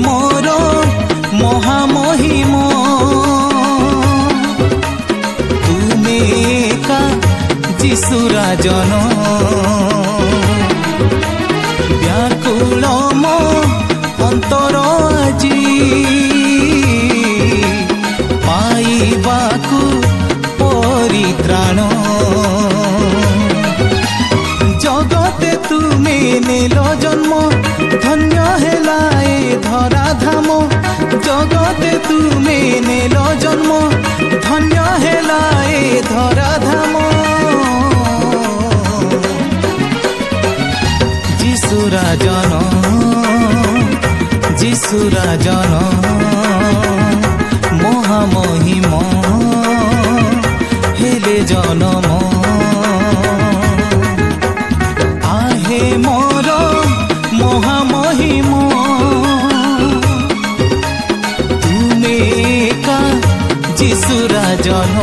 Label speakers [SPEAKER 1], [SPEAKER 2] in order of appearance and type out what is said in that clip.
[SPEAKER 1] मोर महामहिम तुमे का যিশুরাজন व्याकुल मो अंतर আজি पाइबाकू परित्राण जगते तुमे नेल जन्म धन्य हेला ए धराधाम जगते तुमे नेल जन्म धन्य हेला ए धराधाम যিশুরাজন যিশুরাজন মহামহিম হেলে জনম आहे मोर महामहिम तुमे का যিশুরাজন